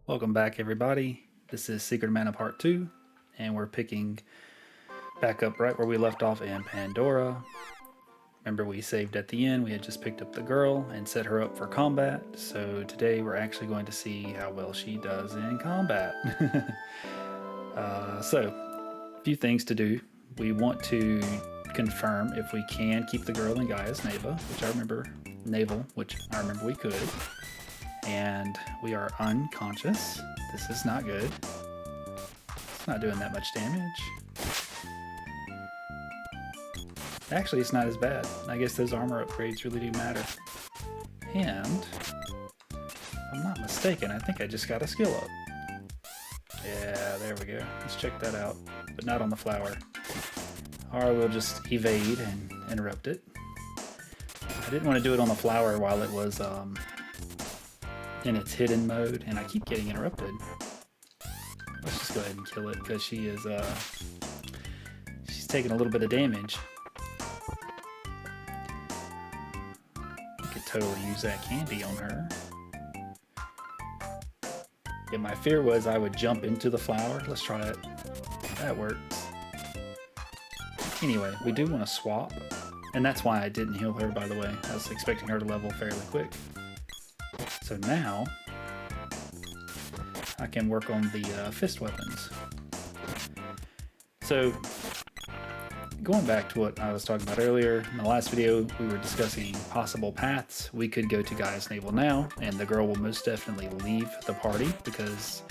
Welcome back, everybody. This is Secret of Mana Part 2, and we're picking back up right where we left off in Pandora. Remember, we saved at the end. We had just picked up the girl and set her up for combat, so today we're actually going to see how well she does in combat. So, a few things to do. We want to confirm if we can keep the girl in Gaia's Navel, which I remember we could. And we are unconscious. This is not good. It's not doing that much damage. Actually, it's not as bad. I guess those armor upgrades really do matter. And, if I'm not mistaken, I think I just got a skill up. Yeah, there we go. Let's check that out. But not on the flower. Or we'll just evade and interrupt it. I didn't want to do it on the flower while it was, in its hidden mode, and I keep getting interrupted. Let's just go ahead and kill it because she is she's taking a little bit of damage. I could totally use that candy on her. Yeah, my fear was I would jump into the flower. Let's try it. That works. Anyway, we do want to swap, and that's why I didn't heal her, by the way. I was expecting her to level fairly quick. So now, I can work on the fist weapons. So, going back to what I was talking about earlier, in the last video we were discussing possible paths. We could go to Gaia's Navel now, and the girl will most definitely leave the party, because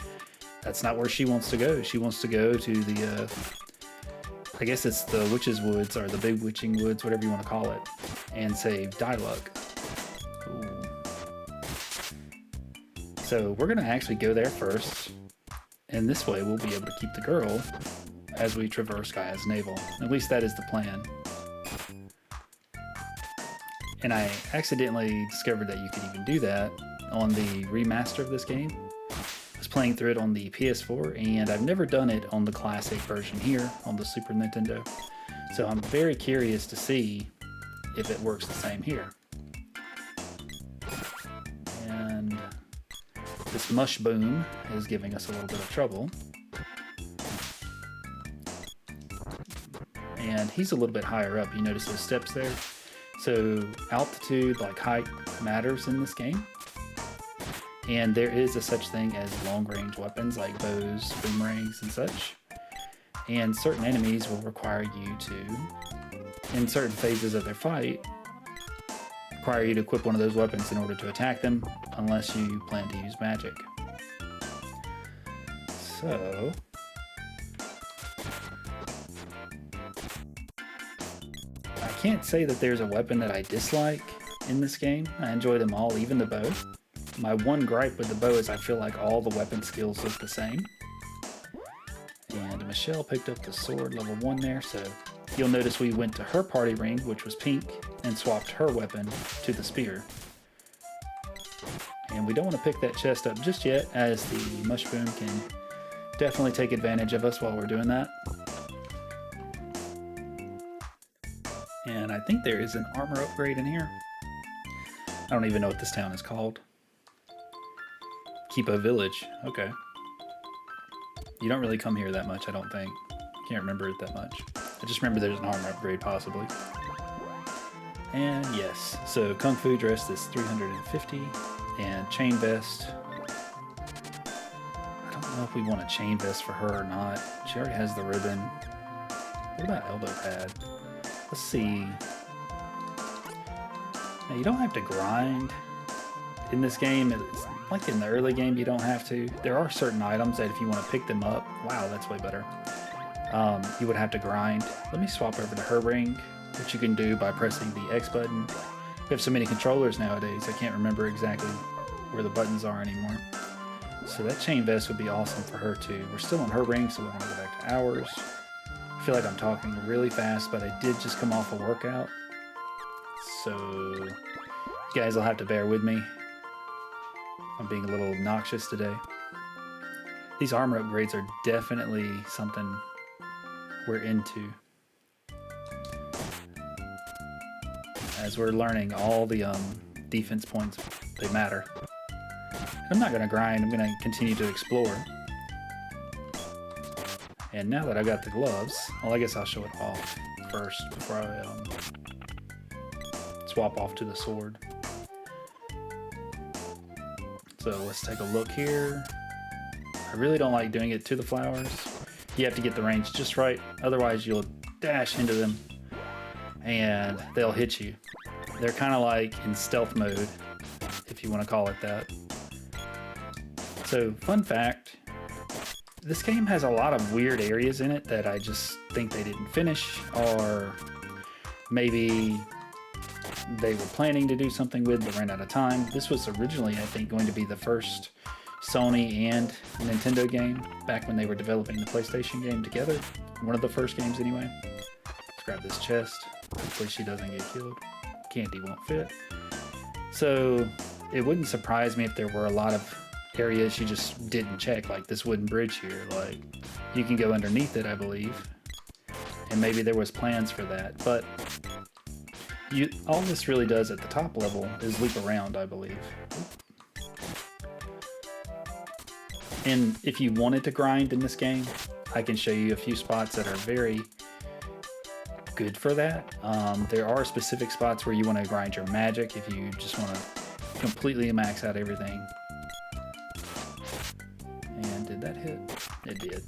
that's not where she wants to go. She wants to go to the, I guess it's the Witch's Woods, or the Big Witching Woods, whatever you want to call it, and save Diluc. So we're going to actually go there first, and this way we'll be able to keep the girl as we traverse Gaia's Navel. At least that is the plan. And I accidentally discovered that you could even do that on the remaster of this game. I was playing through it on the PS4, and I've never done it on the classic version here on the Super Nintendo. So I'm very curious to see if it works the same here. And this mush boom is giving us a little bit of trouble. And he's a little bit higher up. You notice those steps there? So altitude, like height, matters in this game. And there is a such thing as long-range weapons like bows, boomerangs, and such. And certain enemies will require you to, in certain phases of their fight, require you to equip one of those weapons in order to attack them, unless you plan to use magic. So, I can't say that there's a weapon that I dislike in this game. I enjoy them all, even the bow. My one gripe with the bow is I feel like all the weapon skills look the same. And Michele picked up the sword, level 1 there, so you'll notice we went to her party ring, which was pink, and swapped her weapon to the spear. And we don't want to pick that chest up just yet, as the mushroom can definitely take advantage of us while we're doing that. And I think there is an armor upgrade in here. I don't even know what this town is called. Kippo Village, okay. You don't really come here that much, I don't think. Can't remember it that much. I just remember there's an armor upgrade, possibly. And yes, so Kung Fu dress is 350, and chain vest. I don't know if we want a chain vest for her or not. She already has the ribbon. What about elbow pad? Let's see. Now, you don't have to grind in this game. It's like in the early game, you don't have to. There are certain items that if you want to pick them up, wow, that's way better. You would have to grind. Let me swap over to her ring, which you can do by pressing the X button. We have so many controllers nowadays, I can't remember exactly where the buttons are anymore. So that chain vest would be awesome for her too. We're still on her ring, so we're going to go back to ours. I feel like I'm talking really fast, but I did just come off a workout. So you guys will have to bear with me. I'm being a little obnoxious today. These armor upgrades are definitely something we're into, as we're learning all the defense points, they matter. I'm not going to grind, I'm going to continue to explore. And now that I got the gloves, well, I guess I'll show it off first before I swap off to the sword. So let's take a look here. I really don't like doing it to the flowers. You have to get the range just right, otherwise you'll dash into them and they'll hit you. They're kind of like in stealth mode, if you want to call it that. So, fun fact, this game has a lot of weird areas in it that I just think they didn't finish, or maybe they were planning to do something with but ran out of time. This was originally, I think, going to be the first Sony and Nintendo game back when they were developing the PlayStation game together. One of the first games anyway. Let's grab this chest. Hopefully she doesn't get killed. Candy won't fit. So it wouldn't surprise me if there were a lot of areas you just didn't check, like this wooden bridge here. Like, you can go underneath it, I believe. And maybe there was plans for that. But all this really does at the top level is loop around, I believe. And if you wanted to grind in this game, I can show you a few spots that are very good for that. There are specific spots where you want to grind your magic if you just want to completely max out everything. And did that hit? It did.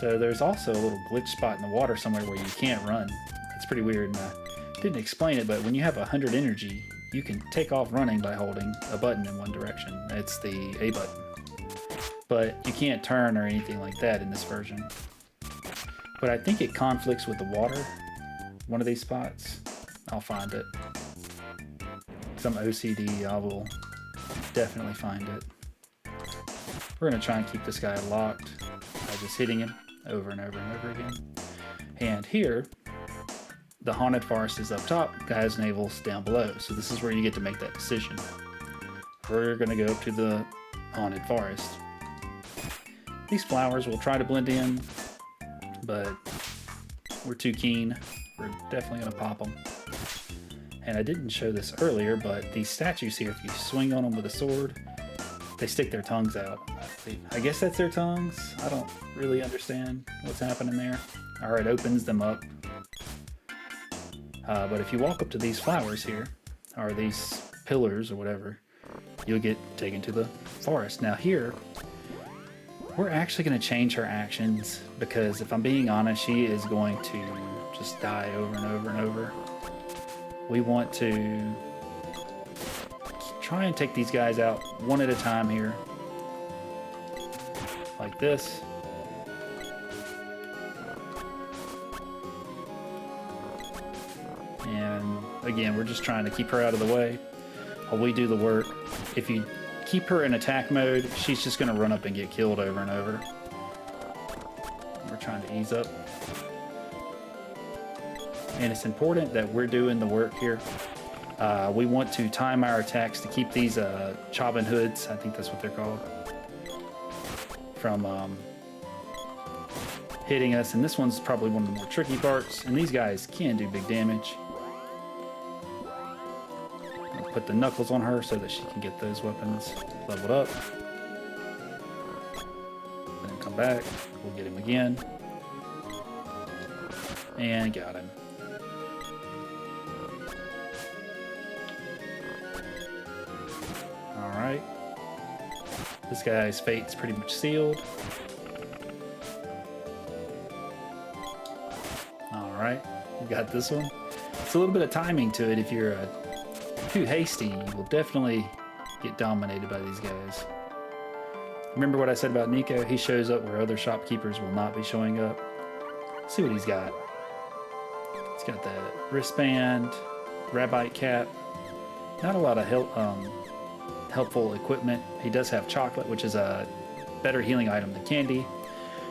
So there's also a little glitch spot in the water somewhere where you can't run. It's pretty weird. And I didn't explain it, but when you have 100 energy, you can take off running by holding a button in one direction. It's the A button. But you can't turn or anything like that in this version. But I think it conflicts with the water, one of these spots. I'll find it. Some OCD, I will definitely find it. We're going to try and keep this guy locked by just hitting him over and over and over again. And here, the haunted forest is up top, Gaia's Navel's down below. So this is where you get to make that decision. We're going to go up to the haunted forest. These flowers will try to blend in, but we're too keen. We're definitely going to pop them. And I didn't show this earlier, but these statues here, if you swing on them with a sword, they stick their tongues out. I guess that's their tongues. I don't really understand what's happening there. Or it opens them up. But if you walk up to these flowers here, or these pillars or whatever, you'll get taken to the forest. Now here, we're actually going to change her actions, because if I'm being honest, she is going to just die over and over and over. We want to try and take these guys out one at a time here. Like this. And again, we're just trying to keep her out of the way while we do the work. If you keep her in attack mode, she's just going to run up and get killed over and over. We're trying to ease up. And it's important that we're doing the work here. We want to time our attacks to keep these Chobbin Hoods, I think that's what they're called, from hitting us. And this one's probably one of the more tricky parts. And these guys can do big damage. Put the knuckles on her so that she can get those weapons leveled up. Then come back. We'll get him again. And got him. Alright. This guy's fate's pretty much sealed. Alright. We got this one. It's a little bit of timing to it. If you're too hasty, you will definitely get dominated by these guys. Remember what I said about Nico? He shows up where other shopkeepers will not be showing up. Let's see what he's got. He's got that wristband, rabbite cap. Not a lot of helpful equipment. He does have chocolate, which is a better healing item than candy.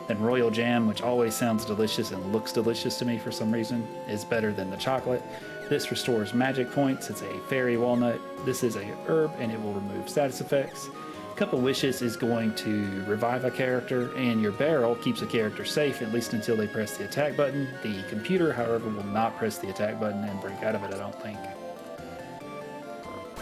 Then royal jam, which always sounds delicious and looks delicious to me for some reason, is better than the chocolate. This restores magic points. It's a fairy walnut. This is a herb and it will remove status effects. Cup of Wishes is going to revive a character, and your barrel keeps a character safe, at least until they press the attack button. The computer, however, will not press the attack button and break out of it, I don't think.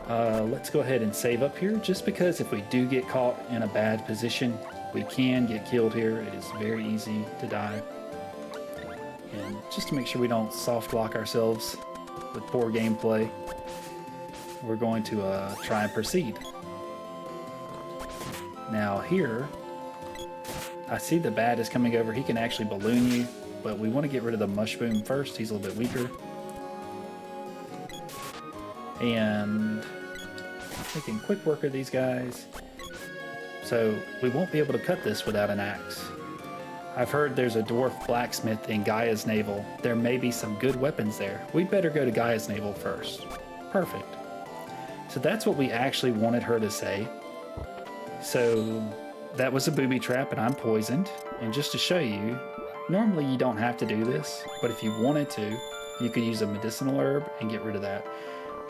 Let's go ahead and save up here, just because if we do get caught in a bad position, we can get killed here. It is very easy to die. And just to make sure we don't soft lock ourselves with poor gameplay, we're going to try and proceed. Now here, I see the bat is coming over. He can actually balloon you, but we want to get rid of the mushroom first. He's a little bit weaker. And making quick work of these guys. So we won't be able to cut this without an axe. I've heard there's a dwarf blacksmith in Gaia's Navel. There may be some good weapons there. We better go to Gaia's Navel first. Perfect. So that's what we actually wanted her to say. So that was a booby trap and I'm poisoned. And just to show you, normally you don't have to do this, but if you wanted to, you could use a medicinal herb and get rid of that.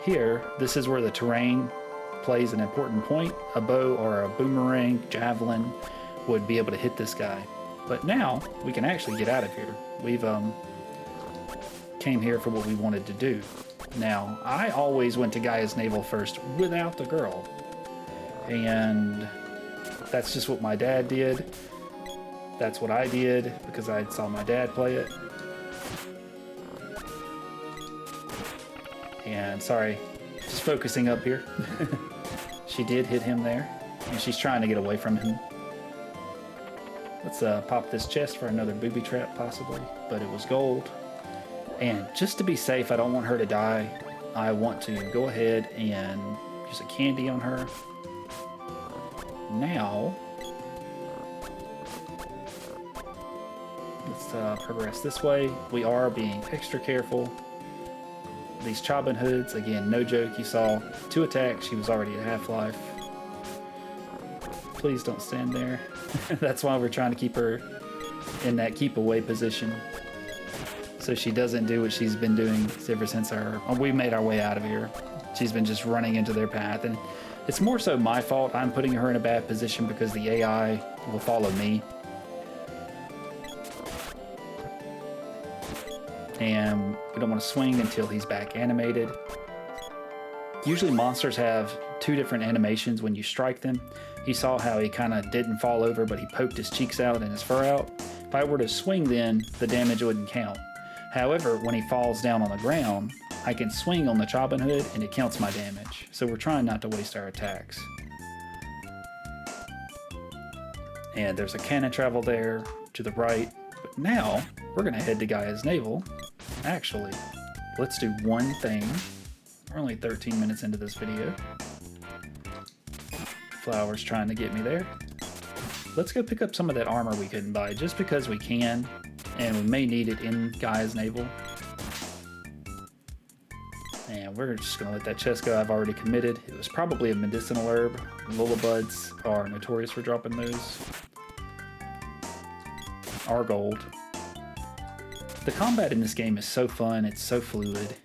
Here, this is where the terrain plays an important point. A bow or a boomerang, javelin would be able to hit this guy. But now we can actually get out of here. We've came here for what we wanted to do. Now, I always went to Gaia's Navel first without the girl. And that's just what my dad did. That's what I did because I saw my dad play it. And sorry, just focusing up here. She did hit him there, and she's trying to get away from him. Let's pop this chest for another booby trap, possibly, but it was gold. And just to be safe, I don't want her to die. I want to go ahead and use a candy on her. Now, let's progress this way. We are being extra careful. These Chobbin hoods, again, no joke. You saw 2 attacks. She was already at half-life. Please don't stand there. That's why we're trying to keep her in that keep away position, so she doesn't do what she's been doing ever since we made our way out of here. She's been just running into their path, and it's more so my fault. I'm putting her in a bad position because the AI will follow me. And we don't want to swing until he's back animated. Usually monsters have 2 different animations when you strike them. You saw how he kind of didn't fall over, but he poked his cheeks out and his fur out. If I were to swing then, the damage wouldn't count. However, when he falls down on the ground, I can swing on the Chobbin hood and it counts my damage. So we're trying not to waste our attacks. And there's a cannon travel there to the right. But now, we're going to head to Gaia's Navel. Actually, let's do one thing. We're only 13 minutes into this video. Flower's trying to get me there. Let's go pick up some of that armor we couldn't buy, just because we can, and we may need it in Gaia's Navel. And we're just going to let that chest go. I've already committed. It was probably a medicinal herb. Lullabuds are notorious for dropping those. Our gold. The combat in this game is so fun. It's so fluid.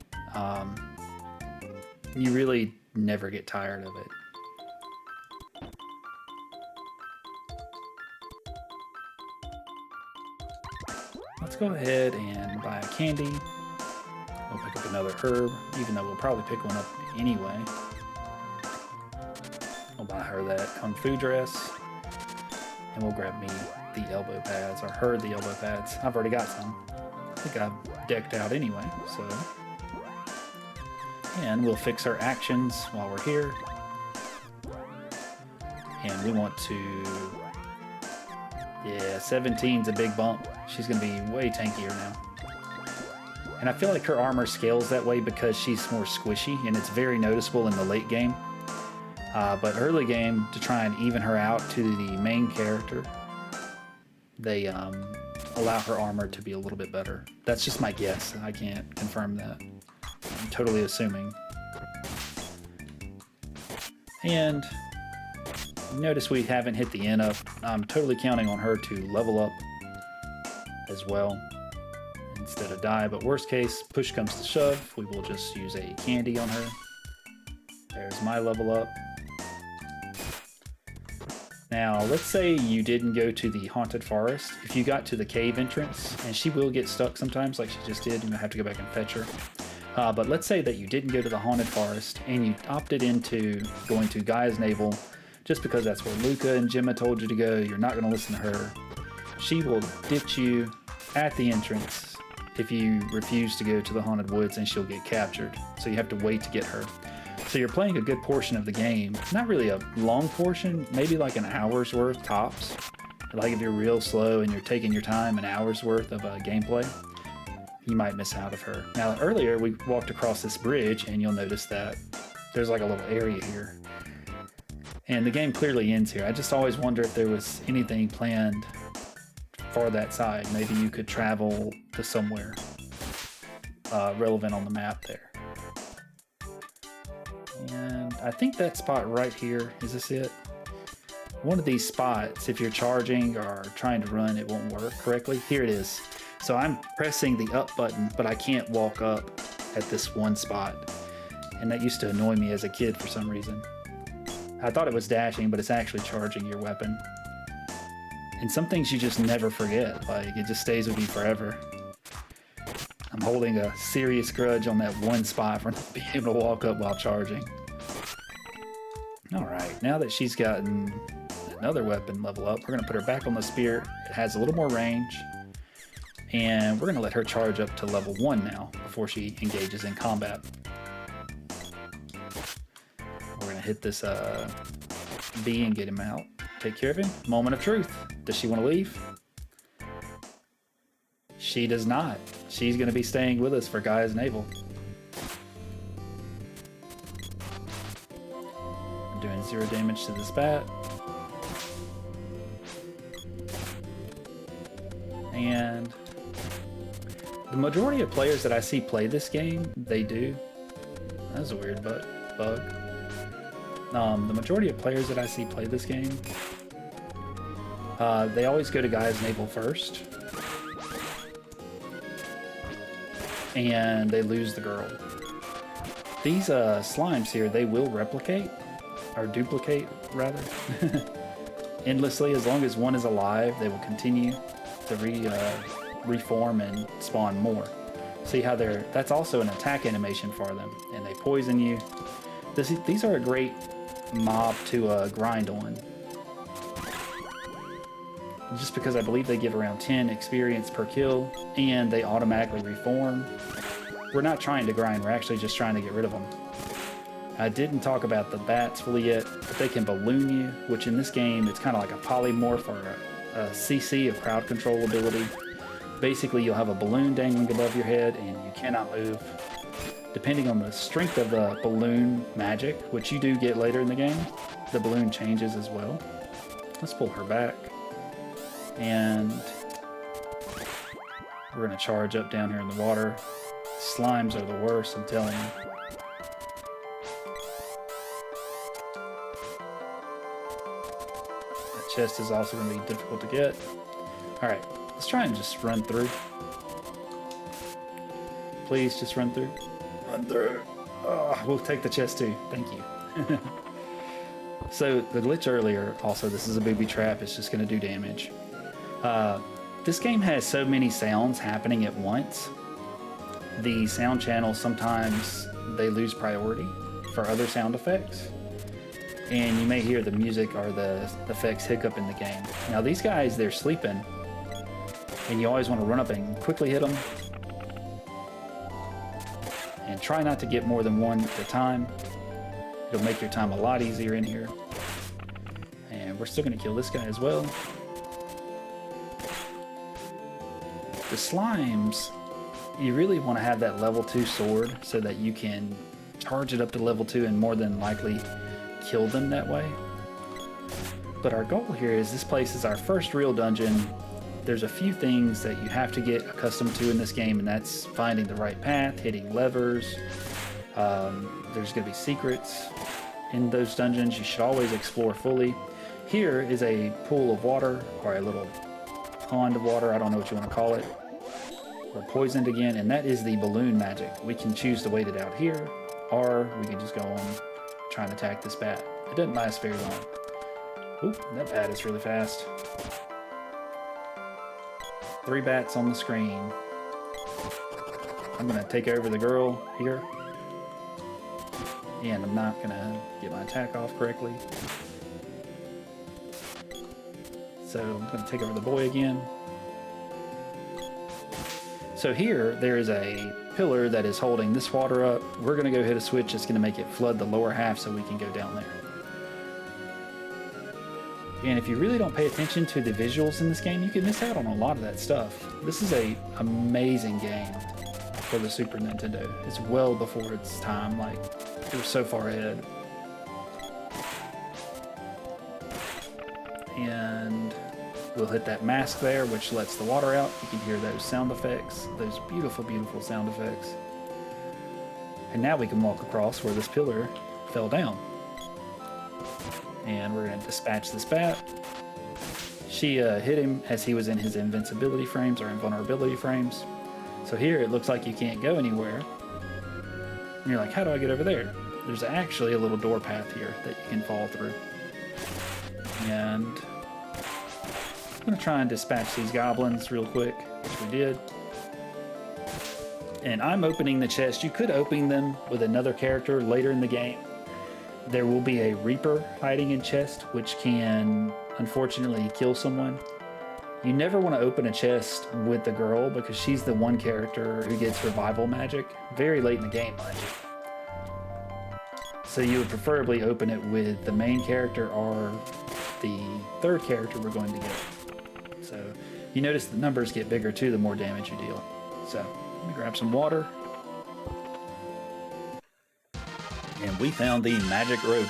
You really never get tired of it. Let's go ahead and buy a candy. We'll pick up another herb, even though we'll probably pick one up anyway. We'll buy her that Kung Fu dress. And we'll grab me the elbow pads, or her the elbow pads. I've already got some. I think I'm decked out anyway, so. And we'll fix our actions while we're here. And we want to, yeah, 17's a big bump. She's gonna be way tankier now. And I feel like her armor scales that way because she's more squishy, and it's very noticeable in the late game. But early game, to try and even her out to the main character, they allow her armor to be a little bit better. That's just my guess. I can't confirm that. I'm totally assuming. And notice we haven't hit the end up. I'm totally counting on her to level up as well instead of die. But worst case, push comes to shove, we will just use a candy on her. There's my level up. Now, let's say you didn't go to the haunted forest. If you got to the cave entrance, and she will get stuck sometimes like she just did, and you'll have to go back and fetch her. But let's say that you didn't go to the haunted forest and you opted into going to Gaia's Navel just because that's where Luca and Gemma told you to go. You're not going to listen to her. She will ditch you at the entrance if you refuse to go to the haunted woods, and she'll get captured. So you have to wait to get her. So you're playing a good portion of the game. Not really a long portion, maybe like an hour's worth tops. Like if you're real slow and you're taking your time, an hour's worth of gameplay, you might miss out of her. Now earlier we walked across this bridge and you'll notice that there's like a little area here. And the game clearly ends here. I just always wonder if there was anything planned for that side. Maybe you could travel to somewhere relevant on the map there. And I think that spot right here, is this it? One of these spots, if you're charging or trying to run, it won't work correctly. Here it is. So I'm pressing the up button, but I can't walk up at this one spot. And that used to annoy me as a kid for some reason. I thought it was dashing, but it's actually charging your weapon. And some things you just never forget, like it just stays with you forever. I'm holding a serious grudge on that one spot for not being able to walk up while charging. All right, now that she's gotten another weapon level up, we're gonna put her back on the spear. It has a little more range. And we're gonna let her charge up to level 1 now before she engages in combat. We're gonna hit this B and get him out. Take care of him. Moment of truth. Does she want to leave? She does not. She's gonna be staying with us for Gaia's Navel. I'm doing 0 damage to this bat. And the majority of players that I see play this game, they do. That's a weird bug. The majority of players that I see play this game, they always go to Gaia's Navel first. And they lose the girl. These slimes here, they will replicate, or duplicate rather, endlessly. As long as one is alive, they will continue to reform and spawn more. See how that's also an attack animation for them, and they poison you. These are a great mob to grind on. Just because I believe they give around 10 experience per kill, and they automatically reform. We're not trying to grind, we're actually just trying to get rid of them. I didn't talk about the bats fully yet, but they can balloon you, which in this game, it's kind of like a polymorph or a CC, a crowd control ability. Basically, you'll have a balloon dangling above your head, and you cannot move. Depending on the strength of the balloon magic, which you do get later in the game, the balloon changes as well. Let's pull her back. And we're going to charge up down here in the water. Slimes are the worst, I'm telling you. That chest is also going to be difficult to get. Alright, let's try and just run through. Please, just run through. Run through. Oh, we'll take the chest too. Thank you. So, the glitch earlier, also, this is a booby trap. It's just going to do damage. This game has so many sounds happening at once. The sound channels, sometimes they lose priority for other sound effects. And you may hear the music or the effects hiccup in the game. Now these guys, they're sleeping. And you always want to run up and quickly hit them. And try not to get more than one at a time. It'll make your time a lot easier in here. And we're still going to kill this guy as well. The slimes, you really want to have that level 2 sword so that you can charge it up to level 2 and more than likely kill them that way. But our goal here is this place is our first real dungeon. There's a few things that you have to get accustomed to in this game, and that's finding the right path, hitting levers. There's going to be secrets in those dungeons. You should always explore fully. Here is a pool of water, or a little pond of water, I don't know what you want to call it. We're poisoned again, and that is the balloon magic. We can choose to wait it out here, or we can just go on trying to attack this bat. It doesn't last very long. Oop, that bat is really fast. 3 bats on the screen. I'm gonna take over the girl here. And I'm not gonna get my attack off correctly. So I'm gonna take over the boy again. So here, there is a pillar that is holding this water up. We're gonna go hit a switch that's gonna make it flood the lower half so we can go down there. And if you really don't pay attention to the visuals in this game, you can miss out on a lot of that stuff. This is an amazing game for the Super Nintendo. It's well before its time, like, it was so far ahead. And we'll hit that mask there, which lets the water out. You can hear those sound effects, those beautiful, beautiful sound effects. And now we can walk across where this pillar fell down. And we're going to dispatch this bat. She hit him as he was in his invincibility frames or invulnerability frames. So here it looks like you can't go anywhere. And you're like, how do I get over there? There's actually a little door path here that you can fall through. And I'm going to try and dispatch these goblins real quick, which we did. And I'm opening the chest. You could open them with another character later in the game. There will be a Reaper hiding in chest, which can unfortunately kill someone. You never want to open a chest with the girl because she's the one character who gets revival magic very late in the game, mind you. So you would preferably open it with the main character or the third character we're going to get. So you notice the numbers get bigger too the more damage you deal. So let me grab some water. And we found the magic rope.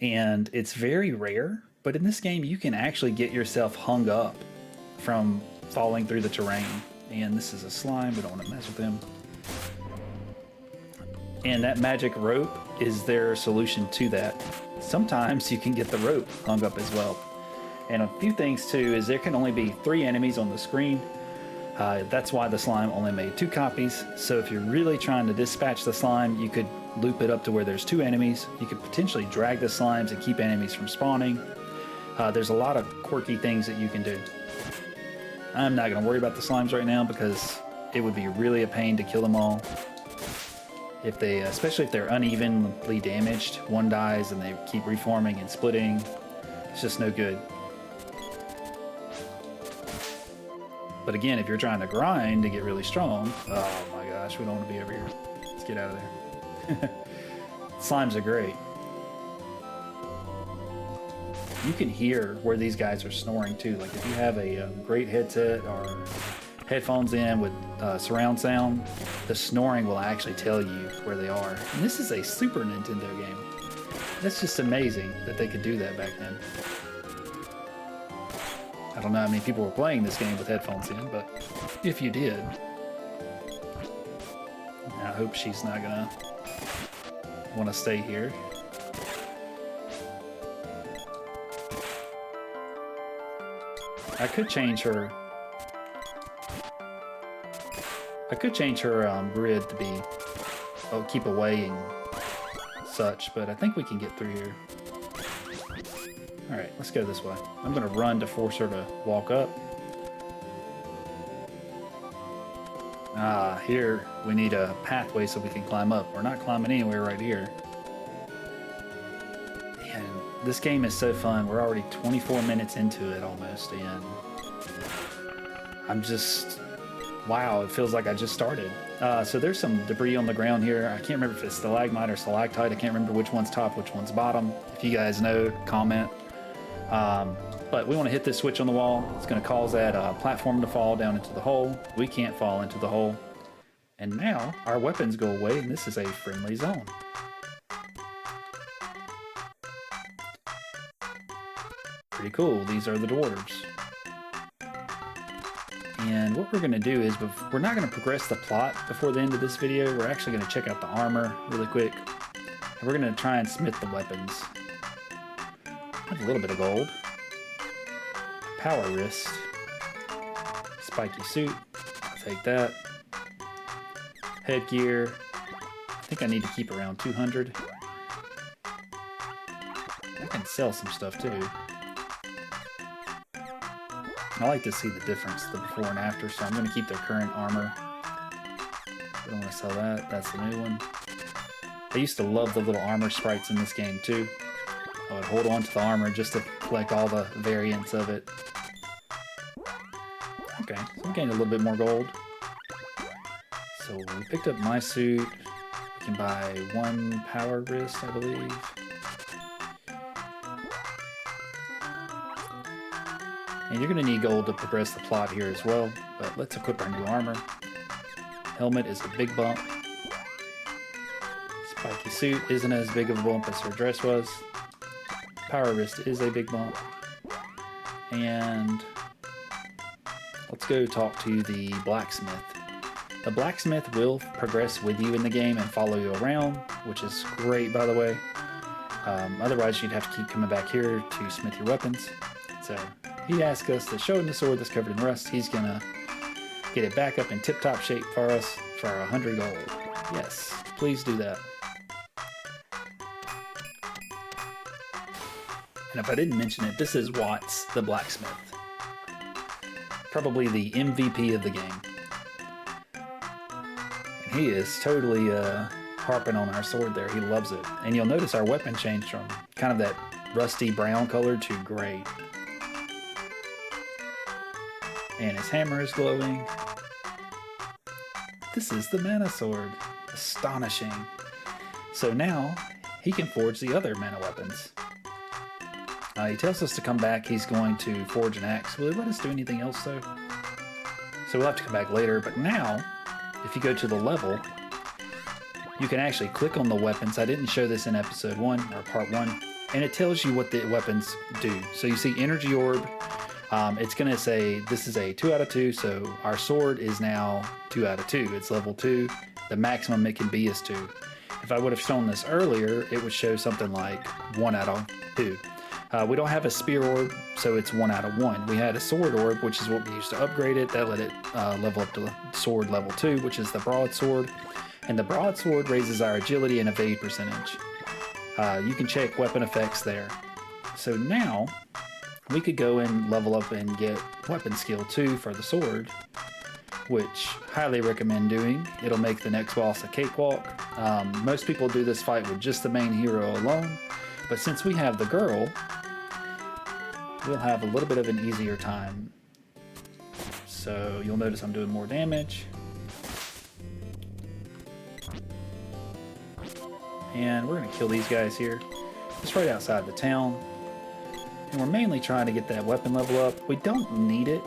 And it's very rare, but in this game you can actually get yourself hung up from falling through the terrain. And this is a slime, we don't want to mess with him. And that magic rope is their solution to that. Sometimes you can get the rope hung up as well. And a few things too is there can only be 3 enemies on the screen. That's why the slime only made 2 copies. So if you're really trying to dispatch the slime, you could loop it up to where there's 2 enemies. You could potentially drag the slimes and keep enemies from spawning. There's a lot of quirky things that you can do. I'm not going to worry about the slimes right now because it would be really a pain to kill them all. If they, especially if they're unevenly damaged, one dies and they keep reforming and splitting. It's just no good. But again, if you're trying to grind to get really strong, oh my gosh, we don't want to be over here. Let's get out of there. Slimes are great. You can hear where these guys are snoring too. Like if you have a great headset or headphones in with surround sound, the snoring will actually tell you where they are. And this is a Super Nintendo game. That's just amazing that they could do that back then. I don't know how many people were playing this game with headphones in, but if you did, I hope she's not gonna want to stay here. I could change her. Grid to be keep away and such, but I think we can get through here. All right, let's go this way. I'm gonna run to force her to walk up. Here we need a pathway so we can climb up. We're not climbing anywhere right here. And this game is so fun. We're already 24 minutes into it almost, and I'm just, wow, it feels like I just started. So there's some debris on the ground here. I can't remember if it's stalagmite or stalactite. I can't remember which one's top, which one's bottom. If you guys know, comment. But we want to hit this switch on the wall. It's going to cause that platform to fall down into the hole. We can't fall into the hole. And now our weapons go away, and this is a friendly zone. Pretty cool. These are the dwarves. And what we're going to do is, we're not going to progress the plot before the end of this video. We're actually going to check out the armor really quick. And we're going to try and smith the weapons. I have a little bit of gold. Power wrist. Spiky suit. I'll take that. Headgear. I think I need to keep around 200. I can sell some stuff too. I like to see the difference, the before and after, so I'm going to keep their current armor. don't want to sell that. That's the new one. I used to love the little armor sprites in this game too. I would hold on to the armor just to collect all the variants of it. Okay, so I'm getting a little bit more gold. So we picked up my suit. We can buy 1 power wrist, I believe. And you're going to need gold to progress the plot here as well, but let's equip our new armor. Helmet is a big bump. Spiky suit isn't as big of a bump as her dress was. Power wrist is a big bump. And let's go talk to the blacksmith. The blacksmith will progress with you in the game and follow you around, which is great, by the way. Otherwise, you'd have to keep coming back here to smith your weapons. So he asked us to show him the sword that's covered in rust. He's gonna get it back up in tip-top shape for us for 100 gold. Yes, please do that. And if I didn't mention it, this is Watts, the blacksmith. Probably the MVP of the game. And he is totally harping on our sword there. He loves it. And you'll notice our weapon changed from kind of that rusty brown color to gray. And his hammer is glowing. This is the mana sword. Astonishing. So now he can forge the other mana weapons. He tells us to come back. He's going to forge an axe. Will he let us do anything else though? So we'll have to come back later. But now, if you go to the level, you can actually click on the weapons. I didn't show this in episode 1 or part 1. And it tells you what the weapons do. So you see energy orb. It's going to say this is a 2 out of 2. So our sword is now 2 out of 2. It's level 2. The maximum it can be is 2. If I would have shown this earlier, it would show something like 1 out of 2. We don't have a spear orb, so it's 1 out of 1. We had a sword orb, which is what we used to upgrade it. That let it level up to sword level 2, which is the broadsword. And the broadsword raises our agility and evade percentage. You can check weapon effects there. So now, we could go and level up and get weapon skill 2 for the sword, which highly recommend doing. It'll make the next boss a cakewalk. Most people do this fight with just the main hero alone, but since we have the girl, we'll have a little bit of an easier time. So you'll notice I'm doing more damage. And we're gonna kill these guys here. Just right outside the town. And we're mainly trying to get that weapon level up. We don't need it,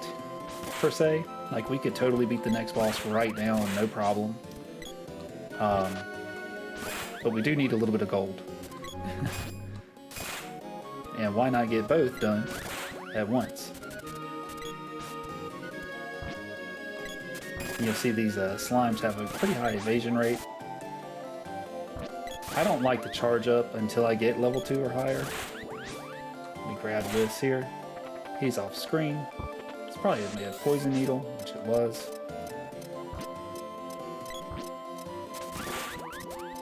per se. Like, we could totally beat the next boss right now, no problem. But we do need a little bit of gold. And why not get both done at once? You'll see these slimes have a pretty high evasion rate. I don't like to charge up until I get level 2 or higher. Let me grab this here. He's off screen. It's probably going to be a poison needle, which it was.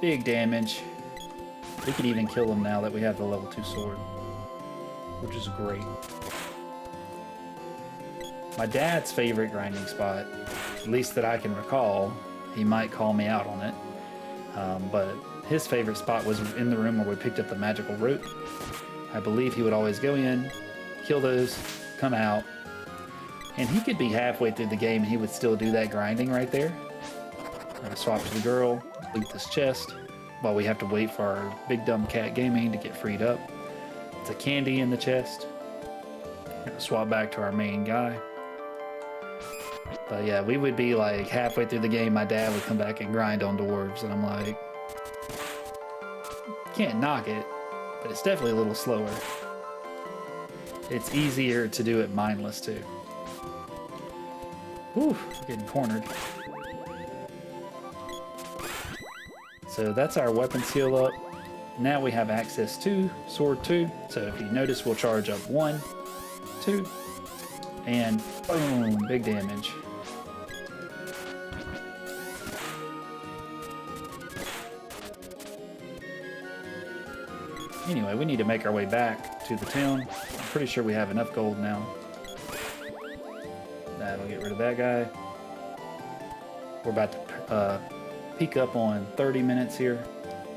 Big damage. We could even kill him now that we have the level 2 sword, which is great. My dad's favorite grinding spot, at least that I can recall, he might call me out on it, but his favorite spot was in the room where we picked up the magical root. I believe he would always go in, kill those, come out, and he could be halfway through the game and he would still do that grinding right there. Swap to the girl, loot this chest, while we have to wait for our big dumb cat gaming to get freed up. It's a candy in the chest. Swap back to our main guy. But yeah, we would be like halfway through the game, my dad would come back and grind on dwarves, and I'm like, can't knock it, but it's definitely a little slower. It's easier to do it mindless too. Whew, we're getting cornered. So that's our weapon skill up. Now we have access to sword 2. So if you notice, we'll charge up 1, 2, and boom, big damage. Anyway, we need to make our way back to the town. I'm pretty sure we have enough gold now. That'll get rid of that guy. We're about to peek up on 30 minutes here.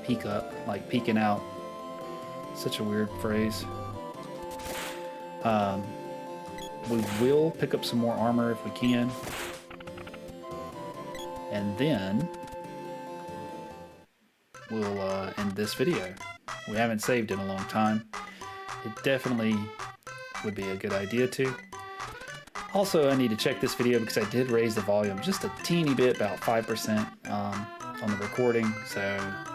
Peek up, like peeking out. Such a weird phrase. We will pick up some more armor if we can. And then we'll end this video. We haven't saved in a long time. It definitely would be a good idea to. Also, I need to check this video because I did raise the volume just a teeny bit, about 5% on the recording. So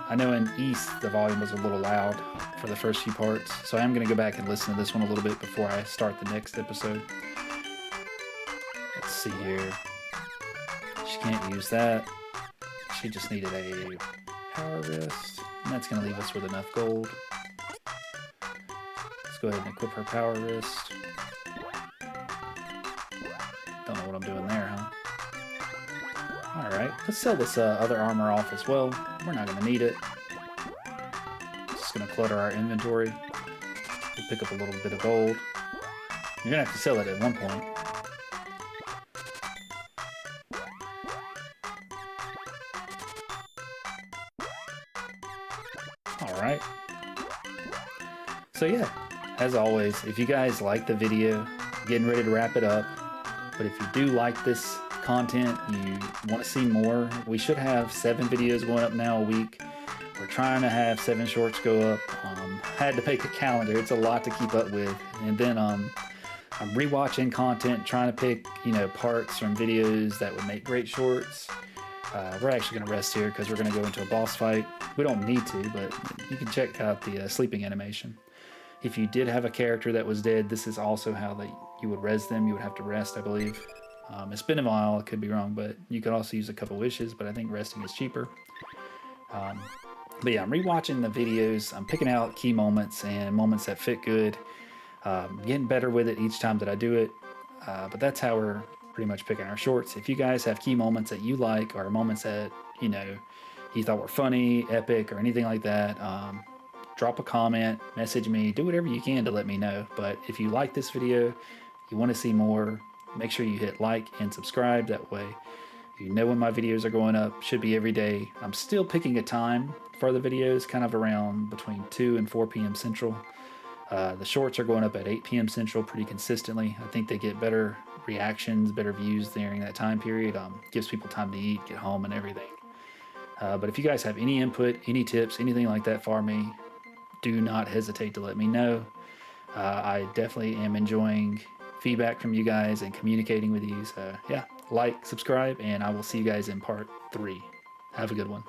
I know in East the volume was a little loud for the first few parts. So I am going to go back and listen to this one a little bit before I start the next episode. Let's see here. She can't use that. She just needed a power wrist. And that's going to leave us with enough gold. Let's go ahead and equip her power wrist. Don't know what I'm doing there, huh? Alright, let's sell this other armor off as well. We're not going to need it. Just going to clutter our inventory. We'll pick up a little bit of gold. You're going to have to sell it at one point. Alright. So yeah, as always, if you guys like the video, getting ready to wrap it up. But if you do like this content, you want to see more, we should have 7 videos going up now a week. We're trying to have 7 shorts go up. I had to make a calendar. It's a lot to keep up with. And then I'm rewatching content, trying to pick, parts from videos that would make great shorts. We're actually going to rest here because we're going to go into a boss fight. We don't need to, but you can check out the sleeping animation. If you did have a character that was dead, this is also how you would res them. You would have to rest, I believe. It's been a while, I could be wrong, but you could also use a couple wishes, but I think resting is cheaper. But yeah, I'm rewatching the videos. I'm picking out key moments and moments that fit good. Getting better with it each time that I do it. But that's how we're pretty much picking our shorts. If you guys have key moments that you like, or moments that, you thought were funny, epic, or anything like that, drop a comment, message me, do whatever you can to let me know. But if you like this video, you want to see more, make sure you hit like and subscribe. That way you know when my videos are going up. Should be every day. I'm still picking a time for the videos, kind of around between 2 and 4 p.m. Central. The shorts are going up at 8 p.m. Central pretty consistently. I think they get better reactions, better views during that time period. Gives people time to eat, get home, and everything. But if you guys have any input, any tips, anything like that for me, do not hesitate to let me know. I definitely am enjoying feedback from you guys and communicating with you. So yeah, like, subscribe, and I will see you guys in part 3. Have a good one.